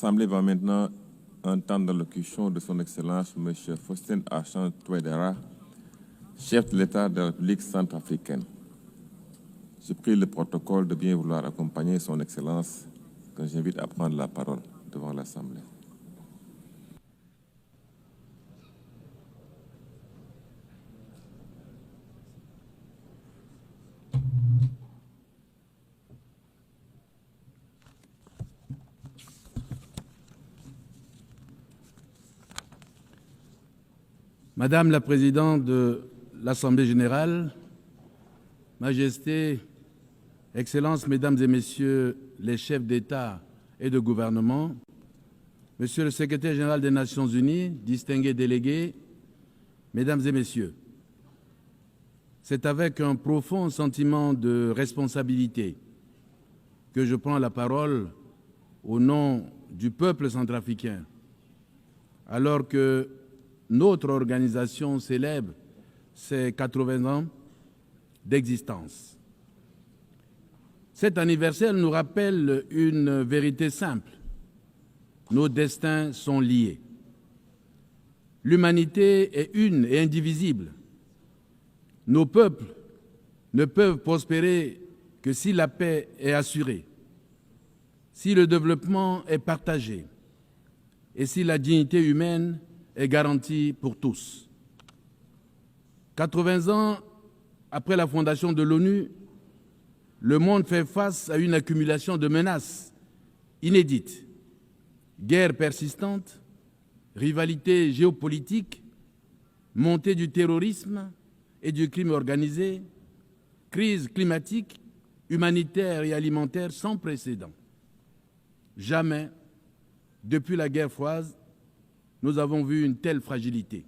L'Assemblée va maintenant entendre l'allocution de son Excellence M. Faustin Archange Touadéra, chef de l'État de la République centrafricaine. Je prie le protocole de bien vouloir accompagner son Excellence, que j'invite à prendre la parole devant l'Assemblée. Madame la Présidente de l'Assemblée générale, Majesté, Excellences, Mesdames et Messieurs les chefs d'État et de gouvernement, Monsieur le Secrétaire général des Nations unies, distingués délégués, Mesdames et Messieurs, c'est avec un profond sentiment de responsabilité que je prends la parole au nom du peuple centrafricain, alors que notre organisation célèbre ses 80 ans d'existence. Cet anniversaire nous rappelle une vérité simple. Nos destins sont liés. L'humanité est une et indivisible. Nos peuples ne peuvent prospérer que si la paix est assurée, si le développement est partagé et si la dignité humaine est garantie pour tous. 80 ans après la fondation de l'ONU, le monde fait face à une accumulation de menaces inédites. Guerres persistantes, rivalités géopolitiques, montée du terrorisme et du crime organisé, crise climatique, humanitaire et alimentaire sans précédent. Jamais, depuis la guerre froide, nous avons vu une telle fragilité.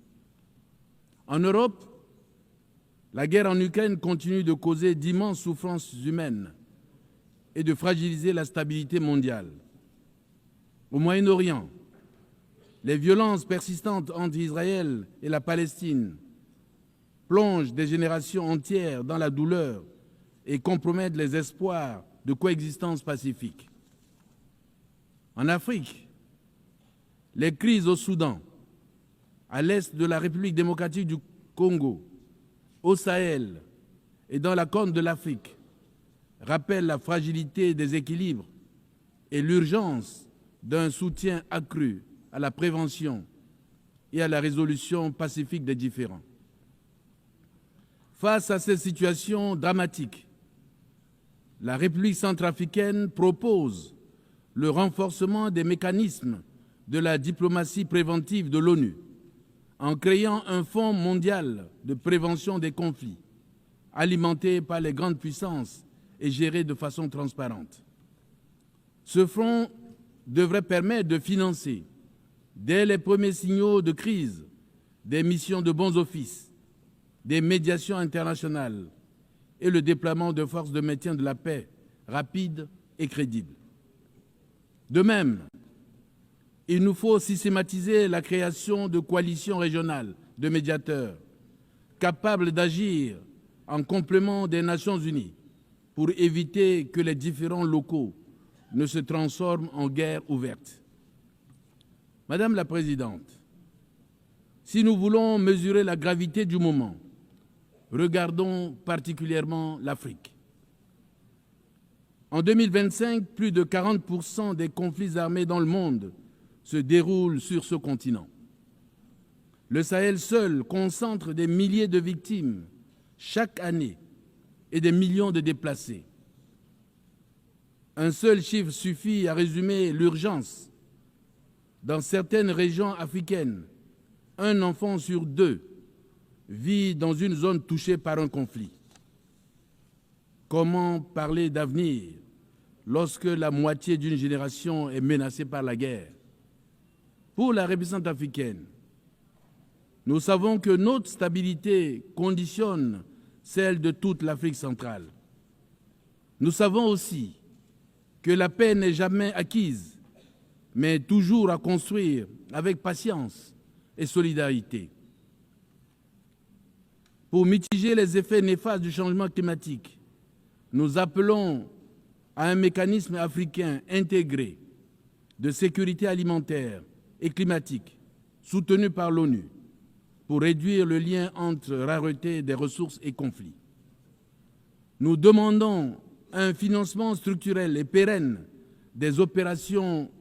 En Europe, la guerre en Ukraine continue de causer d'immenses souffrances humaines et de fragiliser la stabilité mondiale. Au Moyen-Orient, les violences persistantes entre Israël et la Palestine plongent des générations entières dans la douleur et compromettent les espoirs de coexistence pacifique. En Afrique, les crises au Soudan, à l'est de la République démocratique du Congo, au Sahel et dans la Corne de l'Afrique rappellent la fragilité des équilibres et l'urgence d'un soutien accru à la prévention et à la résolution pacifique des différends. Face à ces situations dramatiques, la République centrafricaine propose le renforcement des mécanismes de la diplomatie préventive de l'ONU, en créant un fonds mondial de prévention des conflits, alimenté par les grandes puissances et géré de façon transparente. Ce fonds devrait permettre de financer, dès les premiers signaux de crise, des missions de bons offices, des médiations internationales et le déploiement de forces de maintien de la paix rapides et crédibles. De même, il nous faut systématiser la création de coalitions régionales de médiateurs capables d'agir en complément des Nations unies pour éviter que les différends locaux ne se transforment en guerre ouverte. Madame la Présidente, si nous voulons mesurer la gravité du moment, regardons particulièrement l'Afrique. En 2025, plus de 40% des conflits armés dans le monde se déroule sur ce continent. Le Sahel seul concentre des milliers de victimes chaque année et des millions de déplacés. Un seul chiffre suffit à résumer l'urgence. Dans certaines régions africaines, un enfant sur deux vit dans une zone touchée par un conflit. Comment parler d'avenir lorsque la moitié d'une génération est menacée par la guerre? Pour la République centrafricaine, nous savons que notre stabilité conditionne celle de toute l'Afrique centrale. Nous savons aussi que la paix n'est jamais acquise, mais toujours à construire avec patience et solidarité. Pour mitiger les effets néfastes du changement climatique, nous appelons à un mécanisme africain intégré de sécurité alimentaire et climatique soutenu par l'ONU pour réduire le lien entre rareté des ressources et conflits. Nous demandons un financement structurel et pérenne des opérations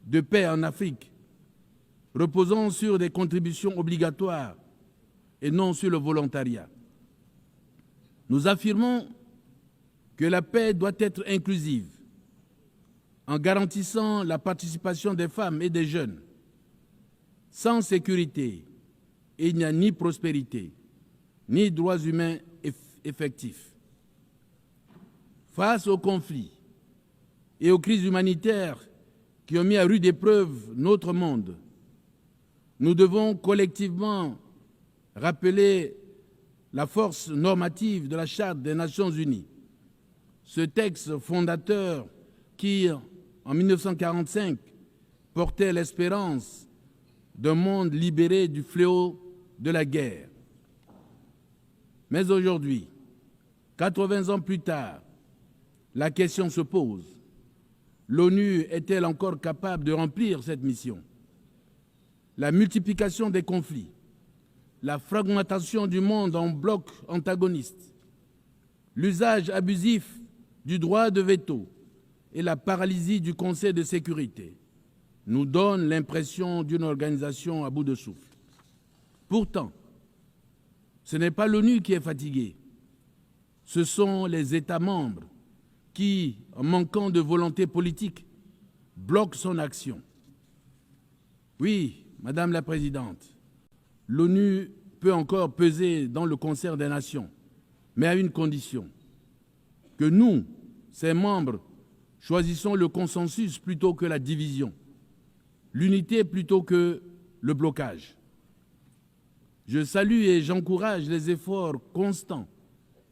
de paix en Afrique, reposant sur des contributions obligatoires et non sur le volontariat. Nous affirmons que la paix doit être inclusive, en garantissant la participation des femmes et des jeunes. Sans sécurité, il n'y a ni prospérité, ni droits humains effectifs. Face aux conflits et aux crises humanitaires qui ont mis à rude épreuve notre monde, nous devons collectivement rappeler la force normative de la Charte des Nations Unies. Ce texte fondateur qui, en 1945, portait l'espérance d'un monde libéré du fléau de la guerre. Mais aujourd'hui, 80 ans plus tard, la question se pose. L'ONU est-elle encore capable de remplir cette mission? La multiplication des conflits, la fragmentation du monde en blocs antagonistes, l'usage abusif du droit de veto et la paralysie du Conseil de sécurité nous donnent l'impression d'une organisation à bout de souffle. Pourtant, ce n'est pas l'ONU qui est fatiguée, ce sont les États membres qui, en manquant de volonté politique, bloquent son action. Oui, Madame la Présidente, l'ONU peut encore peser dans le concert des nations, mais à une condition, que nous, ses membres, choisissons le consensus plutôt que la division, l'unité plutôt que le blocage. Je salue et j'encourage les efforts constants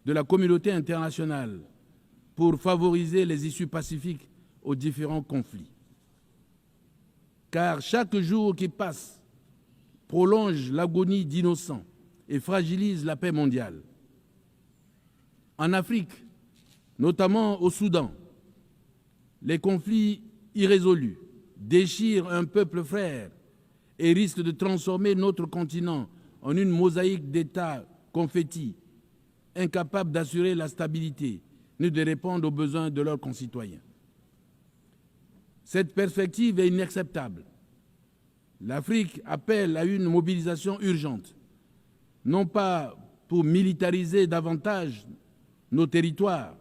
de la communauté internationale pour favoriser les issues pacifiques aux différents conflits. Car chaque jour qui passe prolonge l'agonie d'innocents et fragilise la paix mondiale. En Afrique, notamment au Soudan, les conflits irrésolus déchirent un peuple frère et risquent de transformer notre continent en une mosaïque d'États confettis, incapables d'assurer la stabilité ni de répondre aux besoins de leurs concitoyens. Cette perspective est inacceptable. L'Afrique appelle à une mobilisation urgente, non pas pour militariser davantage nos territoires,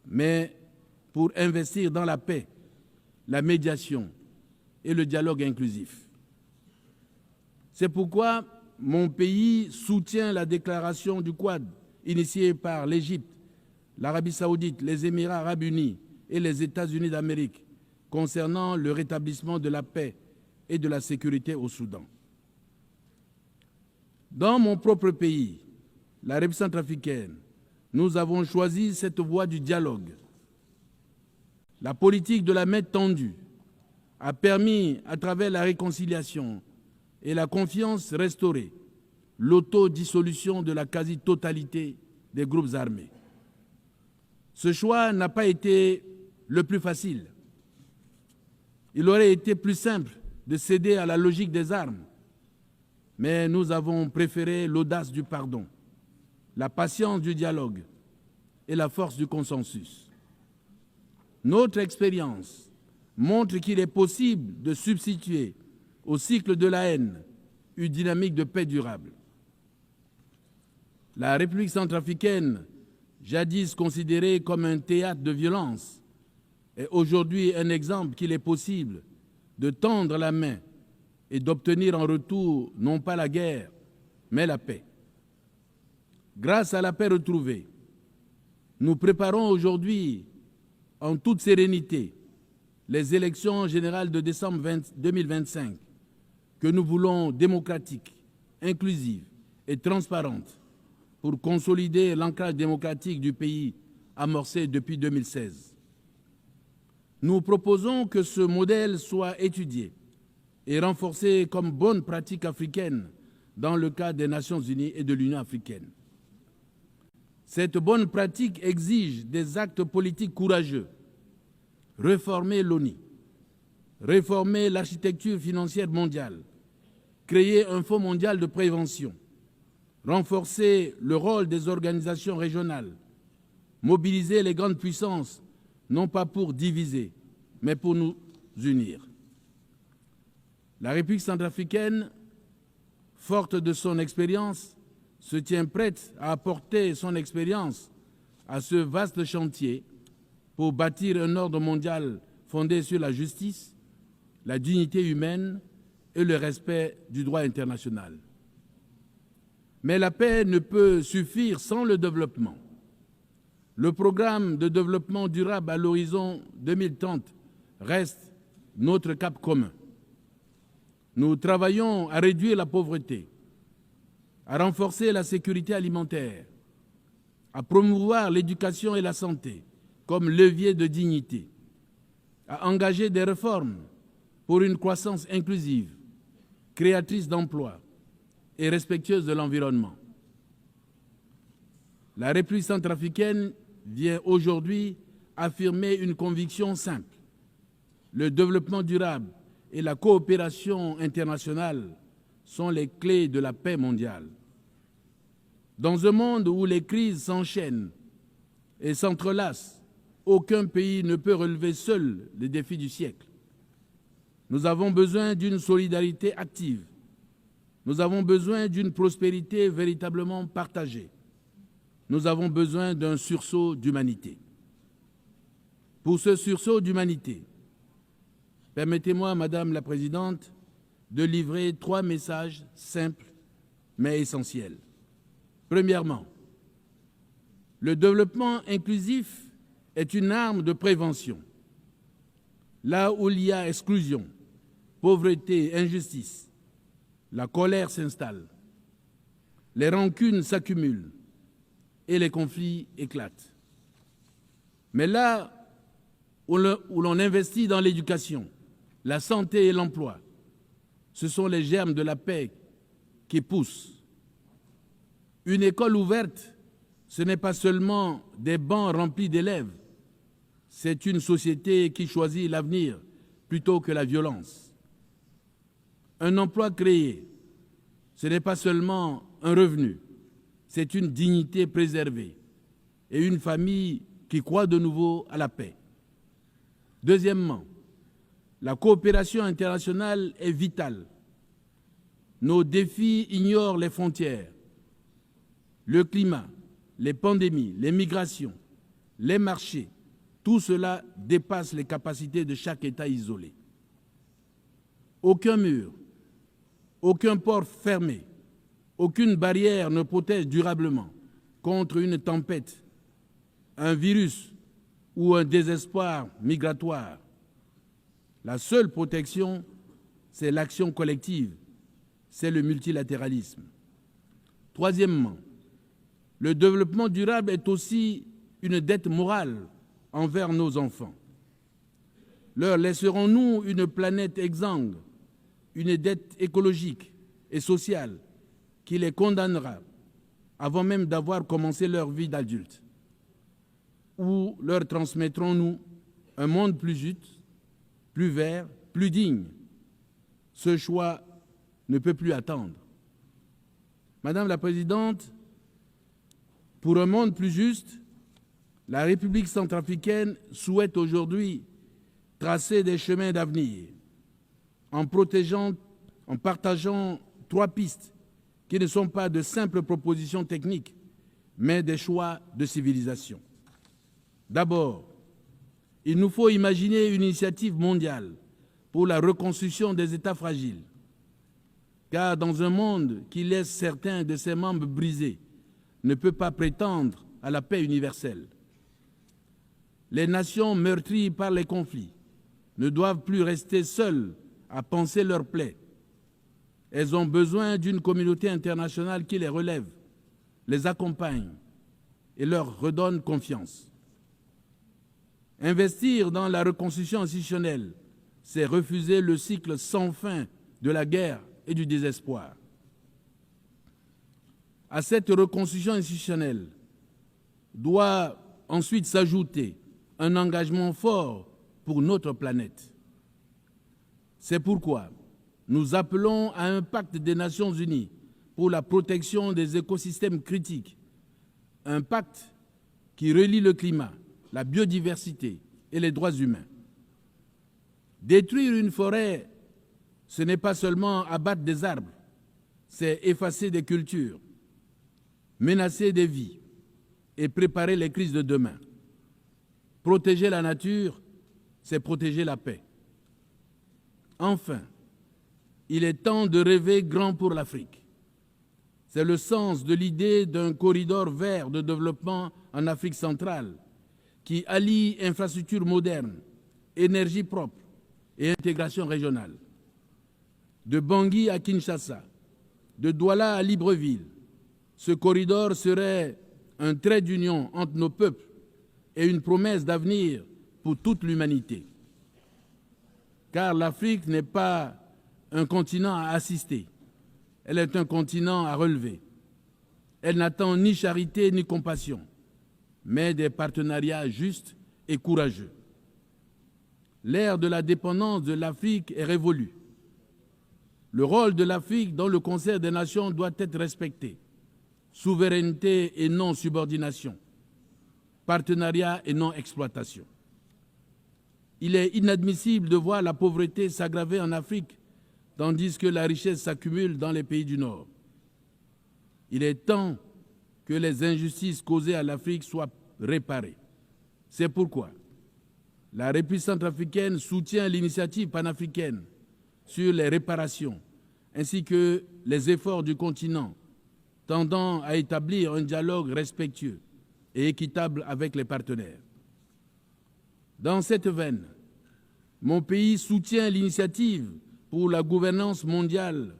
mais pour investir dans la paix, la médiation et le dialogue inclusif. C'est pourquoi mon pays soutient la déclaration du Quad initiée par l'Égypte, l'Arabie saoudite, les Émirats arabes unis et les États-Unis d'Amérique concernant le rétablissement de la paix et de la sécurité au Soudan. Dans mon propre pays, la République centrafricaine, nous avons choisi cette voie du dialogue. La politique de la main tendue a permis, à travers la réconciliation et la confiance restaurée, l'autodissolution de la quasi-totalité des groupes armés. Ce choix n'a pas été le plus facile. Il aurait été plus simple de céder à la logique des armes, mais nous avons préféré l'audace du pardon, la patience du dialogue et la force du consensus. Notre expérience montre qu'il est possible de substituer au cycle de la haine une dynamique de paix durable. La République centrafricaine, jadis considérée comme un théâtre de violence, est aujourd'hui un exemple qu'il est possible de tendre la main et d'obtenir en retour non pas la guerre, mais la paix. Grâce à la paix retrouvée, nous préparons aujourd'hui en toute sérénité les élections générales de décembre 2025 que nous voulons démocratiques, inclusives et transparentes pour consolider l'ancrage démocratique du pays amorcé depuis 2016. Nous proposons que ce modèle soit étudié et renforcé comme bonne pratique africaine dans le cadre des Nations Unies et de l'Union africaine. Cette bonne pratique exige des actes politiques courageux. Réformer l'ONU, réformer l'architecture financière mondiale, créer un fonds mondial de prévention, renforcer le rôle des organisations régionales, mobiliser les grandes puissances, non pas pour diviser, mais pour nous unir. La République centrafricaine, forte de son expérience, se tient prête à apporter son expérience à ce vaste chantier pour bâtir un ordre mondial fondé sur la justice, la dignité humaine et le respect du droit international. Mais la paix ne peut suffire sans le développement. Le programme de développement durable à l'horizon 2030 reste notre cap commun. Nous travaillons à réduire la pauvreté, à renforcer la sécurité alimentaire, à promouvoir l'éducation et la santé comme levier de dignité, à engager des réformes pour une croissance inclusive, créatrice d'emplois et respectueuse de l'environnement. La République centrafricaine vient aujourd'hui affirmer une conviction simple. Le développement durable et la coopération internationale sont les clés de la paix mondiale. Dans un monde où les crises s'enchaînent et s'entrelacent, aucun pays ne peut relever seul les défis du siècle. Nous avons besoin d'une solidarité active. Nous avons besoin d'une prospérité véritablement partagée. Nous avons besoin d'un sursaut d'humanité. Pour ce sursaut d'humanité, permettez-moi, Madame la Présidente, de livrer 3 messages simples mais essentiels. Premièrement, le développement inclusif est une arme de prévention. Là où il y a exclusion, pauvreté, injustice, la colère s'installe, les rancunes s'accumulent et les conflits éclatent. Mais là où l'on investit dans l'éducation, la santé et l'emploi, ce sont les germes de la paix qui poussent. Une école ouverte, ce n'est pas seulement des bancs remplis d'élèves, c'est une société qui choisit l'avenir plutôt que la violence. Un emploi créé, ce n'est pas seulement un revenu, c'est une dignité préservée et une famille qui croit de nouveau à la paix. Deuxièmement, la coopération internationale est vitale. Nos défis ignorent les frontières. Le climat, les pandémies, les migrations, les marchés, tout cela dépasse les capacités de chaque État isolé. Aucun mur, aucun port fermé, aucune barrière ne protège durablement contre une tempête, un virus ou un désespoir migratoire. La seule protection, c'est l'action collective, c'est le multilatéralisme. Troisièmement, le développement durable est aussi une dette morale envers nos enfants. Leur laisserons-nous une planète exsangue, une dette écologique et sociale qui les condamnera avant même d'avoir commencé leur vie d'adulte? Ou leur transmettrons-nous un monde plus juste, plus vert, plus digne? Ce choix ne peut plus attendre. Madame la Présidente, pour un monde plus juste, la République centrafricaine souhaite aujourd'hui tracer des chemins d'avenir en partageant 3 pistes qui ne sont pas de simples propositions techniques, mais des choix de civilisation. D'abord, il nous faut imaginer une initiative mondiale pour la reconstruction des États fragiles, car dans un monde qui laisse certains de ses membres brisés, ne peut pas prétendre à la paix universelle. Les nations meurtries par les conflits ne doivent plus rester seules à panser leurs plaies. Elles ont besoin d'une communauté internationale qui les relève, les accompagne et leur redonne confiance. Investir dans la reconstruction institutionnelle, c'est refuser le cycle sans fin de la guerre et du désespoir. À cette reconstruction institutionnelle doit ensuite s'ajouter un engagement fort pour notre planète. C'est pourquoi nous appelons à un pacte des Nations Unies pour la protection des écosystèmes critiques, un pacte qui relie le climat, la biodiversité et les droits humains. Détruire une forêt, ce n'est pas seulement abattre des arbres, c'est effacer des cultures, menacer des vies et préparer les crises de demain. Protéger la nature, c'est protéger la paix. Enfin, il est temps de rêver grand pour l'Afrique. C'est le sens de l'idée d'un corridor vert de développement en Afrique centrale qui allie infrastructures modernes, énergie propre et intégration régionale. De Bangui à Kinshasa, de Douala à Libreville, ce corridor serait un trait d'union entre nos peuples et une promesse d'avenir pour toute l'humanité. Car l'Afrique n'est pas un continent à assister, elle est un continent à relever. Elle n'attend ni charité ni compassion, mais des partenariats justes et courageux. L'ère de la dépendance de l'Afrique est révolue. Le rôle de l'Afrique dans le concert des nations doit être respecté. Souveraineté et non subordination. Partenariat et non exploitation. Il est inadmissible de voir la pauvreté s'aggraver en Afrique, tandis que la richesse s'accumule dans les pays du Nord. Il est temps que les injustices causées à l'Afrique soient réparées. C'est pourquoi la République centrafricaine soutient l'initiative panafricaine sur les réparations, ainsi que les efforts du continent tendant à établir un dialogue respectueux et équitable avec les partenaires. Dans cette veine, mon pays soutient l'initiative pour la gouvernance mondiale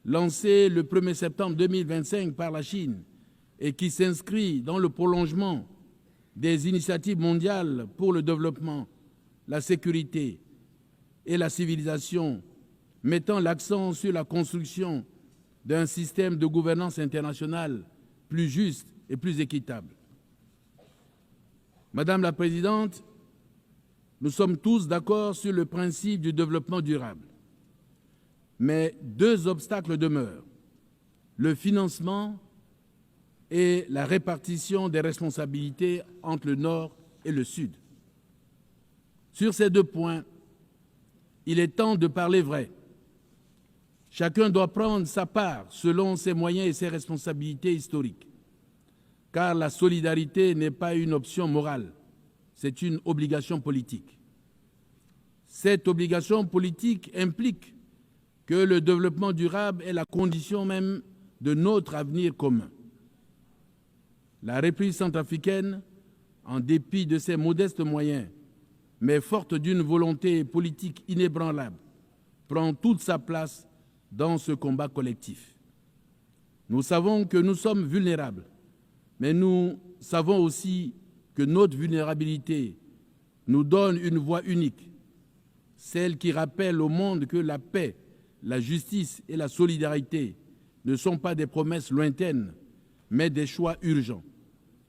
lancée le 1er septembre 2025 par la Chine et qui s'inscrit dans le prolongement des initiatives mondiales pour le développement, la sécurité et la civilisation, mettant l'accent sur la construction d'un système de gouvernance internationale plus juste et plus équitable. Madame la Présidente, nous sommes tous d'accord sur le principe du développement durable. Mais deux obstacles demeurent, le financement et la répartition des responsabilités entre le Nord et le Sud. Sur ces deux points, il est temps de parler vrai. Chacun doit prendre sa part selon ses moyens et ses responsabilités historiques. Car la solidarité n'est pas une option morale, c'est une obligation politique. Cette obligation politique implique que le développement durable est la condition même de notre avenir commun. La République centrafricaine, en dépit de ses modestes moyens, mais forte d'une volonté politique inébranlable, prend toute sa place dans ce combat collectif. Nous savons que nous sommes vulnérables, mais nous savons aussi que notre vulnérabilité nous donne une voie unique, celle qui rappelle au monde que la paix, la justice et la solidarité ne sont pas des promesses lointaines, mais des choix urgents,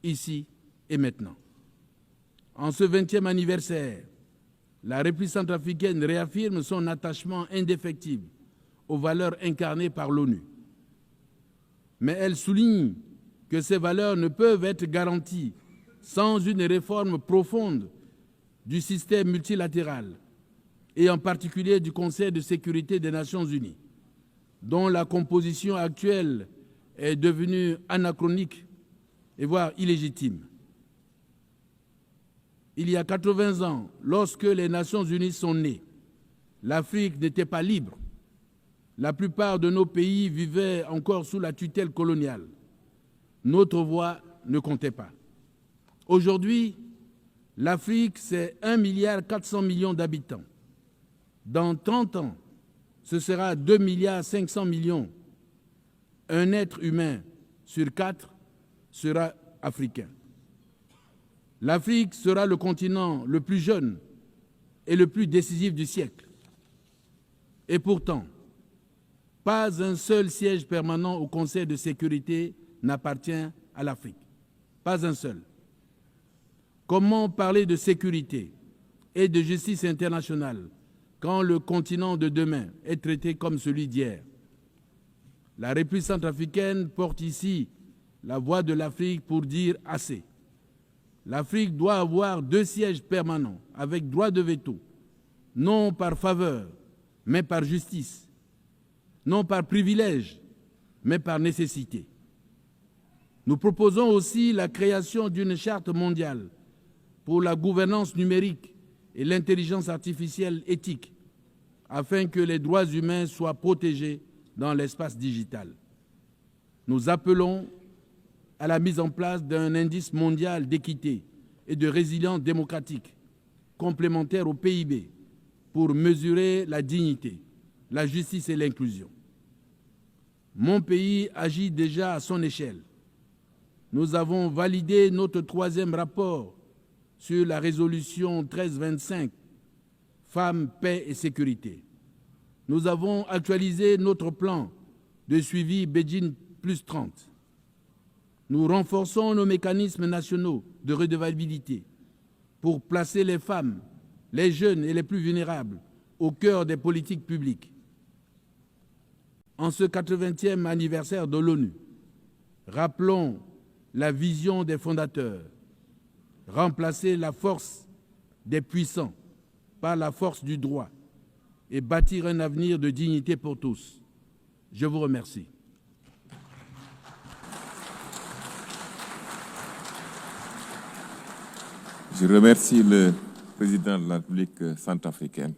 ici et maintenant. En ce 20e anniversaire, la République centrafricaine réaffirme son attachement indéfectible aux valeurs incarnées par l'ONU. Mais elle souligne que ces valeurs ne peuvent être garanties sans une réforme profonde du système multilatéral et en particulier du Conseil de sécurité des Nations Unies, dont la composition actuelle est devenue anachronique et voire illégitime. Il y a 80 ans, lorsque les Nations Unies sont nées, l'Afrique n'était pas libre. La plupart de nos pays vivaient encore sous la tutelle coloniale. Notre voix ne comptait pas. Aujourd'hui, l'Afrique, c'est 1,4 milliard d'habitants. Dans 30 ans, ce sera 2,5 milliards. Un être humain sur 4 sera africain. L'Afrique sera le continent le plus jeune et le plus décisif du siècle. Et pourtant, pas un seul siège permanent au Conseil de sécurité n'appartient à l'Afrique. Pas un seul. Comment parler de sécurité et de justice internationale quand le continent de demain est traité comme celui d'hier. La République centrafricaine porte ici la voix de l'Afrique pour dire assez. L'Afrique doit avoir 2 sièges permanents avec droit de veto, non par faveur, mais par justice, non par privilège, mais par nécessité. Nous proposons aussi la création d'une charte mondiale pour la gouvernance numérique et l'intelligence artificielle éthique, afin que les droits humains soient protégés dans l'espace digital. Nous appelons à la mise en place d'un indice mondial d'équité et de résilience démocratique, complémentaire au PIB, pour mesurer la dignité, la justice et l'inclusion. Mon pays agit déjà à son échelle. Nous avons validé notre 3e rapport sur la résolution 1325, Femmes, paix et sécurité. Nous avons actualisé notre plan de suivi Beijing plus 30. Nous renforçons nos mécanismes nationaux de redevabilité pour placer les femmes, les jeunes et les plus vulnérables au cœur des politiques publiques. En ce 80e anniversaire de l'ONU, rappelons la vision des fondateurs, remplacer la force des puissants par la force du droit et bâtir un avenir de dignité pour tous. Je vous remercie. Je remercie le président de la République centrafricaine.